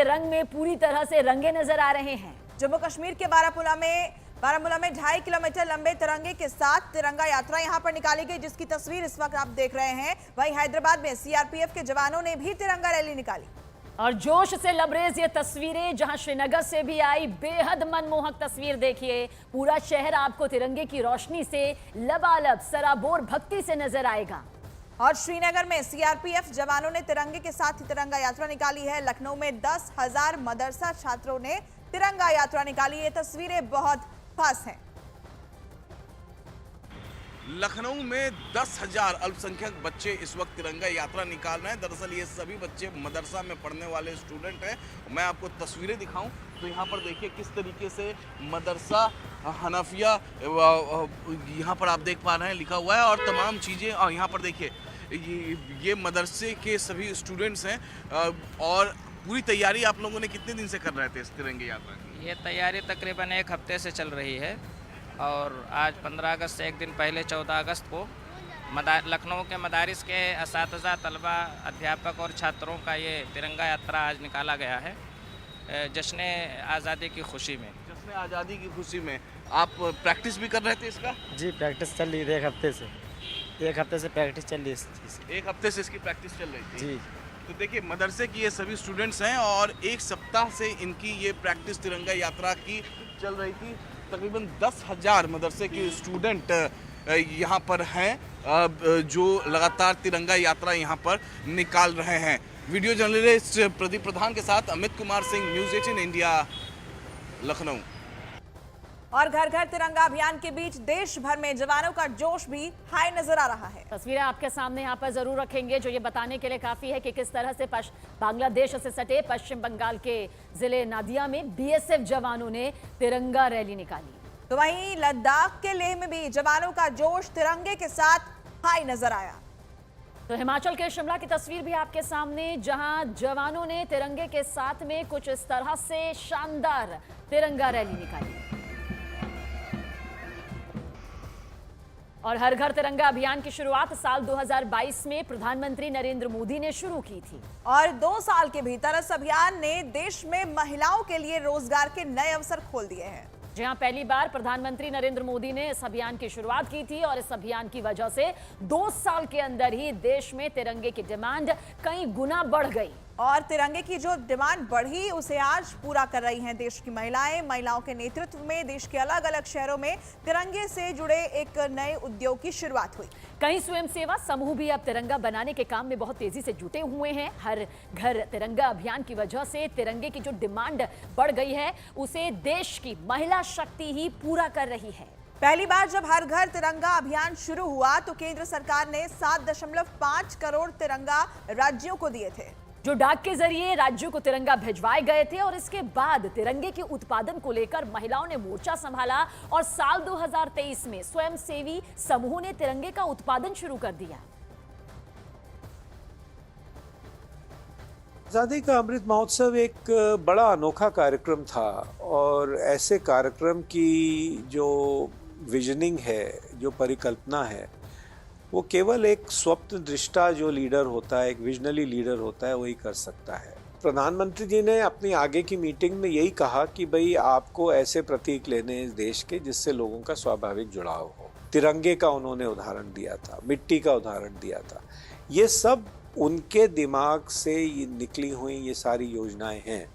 रंग में पूरी तरह से रंगे नजर आ रहे हैं। जम्मू कश्मीर के बारामूला में 2.5 किलोमीटर लंबे तिरंगे के साथ तिरंगा यात्रा यहां पर निकाली गई, जिसकी तस्वीर इस वक्त आप देख रहे हैं। वहीं हैदराबाद में सीआरपीएफ के जवानों ने भी तिरंगा रैली निकाली और जोश से लबरेज ये तस्वीरें जहां श्रीनगर से भी आई, बेहद मनमोहक तस्वीर देखिए। पूरा शहर आपको तिरंगे की रोशनी से लबालब सराबोर भक्ति से नजर आएगा। और श्रीनगर में सीआरपीएफ जवानों ने तिरंगे के साथ तिरंगा यात्रा निकाली है। लखनऊ में 10,000 मदरसा छात्रों ने तिरंगा यात्रा निकाली। ये तस्वीरें बहुत खास हैं। लखनऊ में 10,000 अल्पसंख्यक बच्चे इस वक्त तिरंगा यात्रा निकाल रहे हैं। दरअसल ये सभी बच्चे मदरसा में पढ़ने वाले स्टूडेंट हैं। मैं आपको तस्वीरें दिखाऊं तो यहाँ पर देखिए किस तरीके से मदरसा हनफिया यहाँ पर आप देख पा रहे हैं लिखा हुआ है और तमाम चीज़ें। और यहाँ पर देखिए ये मदरसे के सभी स्टूडेंट्स हैं। और पूरी तैयारी आप लोगों ने कितने दिन से कर रहे थे इस तिरंगे यात्रा की? ये तैयारी तकरीबन 1 हफ्ते से चल रही है और आज 15 अगस्त से एक दिन पहले 14 अगस्त को लखनऊ के मदारिस के असातिज़ा, तलबा, अध्यापक और छात्रों का ये तिरंगा यात्रा आज निकाला गया है जश्न आज़ादी की खुशी में। जश्न आज़ादी की खुशी में आप प्रैक्टिस भी कर रहे थे इसका? जी, प्रैक्टिस चल रही थी 1 हफ्ते से। 1 हफ्ते से प्रैक्टिस चल रही है। 1 हफ्ते से इसकी प्रैक्टिस चल रही थी जी। तो देखिए मदरसे की ये सभी स्टूडेंट्स हैं और 1 सप्ताह से इनकी ये प्रैक्टिस तिरंगा यात्रा की चल रही थी। तकरीबन 10,000 मदरसे के स्टूडेंट यहाँ पर हैं जो लगातार तिरंगा यात्रा यहाँ पर निकाल रहे हैं। वीडियो जर्नलिस्ट प्रदीप प्रधान के साथ अमित कुमार सिंह, न्यूज़ 18 इंडिया, लखनऊ। और घर घर तिरंगा अभियान के बीच देश भर में जवानों का जोश भी हाई नजर आ रहा है। तस्वीरें आपके सामने यहाँ पर जरूर रखेंगे जो ये बताने के लिए काफी है कि किस तरह से बांग्लादेश से सटे पश्चिम बंगाल के जिले नादिया में बीएसएफ जवानों ने तिरंगा रैली निकाली। तो वहीं लद्दाख के लेह में भी जवानों का जोश तिरंगे के साथ हाई नजर आया। तो हिमाचल के शिमला की तस्वीर भी आपके सामने, जहां जवानों ने तिरंगे के साथ में कुछ इस तरह से शानदार तिरंगा रैली निकाली। और हर घर तिरंगा अभियान की शुरुआत साल 2022 में प्रधानमंत्री नरेंद्र मोदी ने शुरू की थी और 2 साल के भीतर इस अभियान ने देश में महिलाओं के लिए रोजगार के नए अवसर खोल दिए हैं। जहां पहली बार प्रधानमंत्री नरेंद्र मोदी ने इस अभियान की शुरुआत की थी और इस अभियान की वजह से 2 साल के अंदर ही देश में तिरंगे की डिमांड कई गुना बढ़ गई। और तिरंगे की जो डिमांड बढ़ी उसे आज पूरा कर रही हैं देश की महिलाओं के नेतृत्व में देश के अलग अलग शहरों में तिरंगे से जुड़े एक नए उद्योग की शुरुआत हुई। कई स्वयंसेवा समूह भी अब तिरंगा बनाने के काम में बहुत तेजी से जुटे हुए हैं। हर घर तिरंगा अभियान की वजह से तिरंगे की जो डिमांड बढ़ गई है उसे देश की महिला शक्ति ही पूरा कर रही है। पहली बार जब हर घर तिरंगा अभियान शुरू हुआ तो केंद्र सरकार ने 7.5 करोड़ तिरंगा राज्यों को दिए थे, जो डाक के जरिए राज्यों को तिरंगा भिजवाए गए थे। और इसके बाद तिरंगे के उत्पादन को लेकर महिलाओं ने मोर्चा संभाला और साल 2023 में स्वयंसेवी समूह ने तिरंगे का उत्पादन शुरू कर दिया। आज़ादी का अमृत महोत्सव एक बड़ा अनोखा कार्यक्रम था और ऐसे कार्यक्रम की जो विजनिंग है, जो परिकल्पना है, वो केवल एक स्वप्न दृष्टा जो लीडर होता है, एक विजनरी लीडर होता है, वही कर सकता है। प्रधानमंत्री जी ने अपनी आगे की मीटिंग में यही कहा कि भाई आपको ऐसे प्रतीक लेने इस देश के जिससे लोगों का स्वाभाविक जुड़ाव हो। तिरंगे का उन्होंने उदाहरण दिया था, मिट्टी का उदाहरण दिया था। ये सब उनके दिमाग से ये निकली हुई ये सारी योजनाएं हैं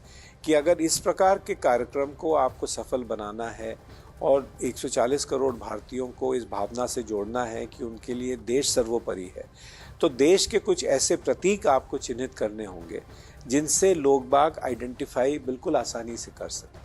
कि अगर इस प्रकार के कार्यक्रम को आपको सफल बनाना है और 140 करोड़ भारतीयों को इस भावना से जोड़ना है कि उनके लिए देश सर्वोपरि है, तो देश के कुछ ऐसे प्रतीक आपको चिन्हित करने होंगे जिनसे लोग बाग आइडेंटिफाई बिल्कुल आसानी से कर सकें।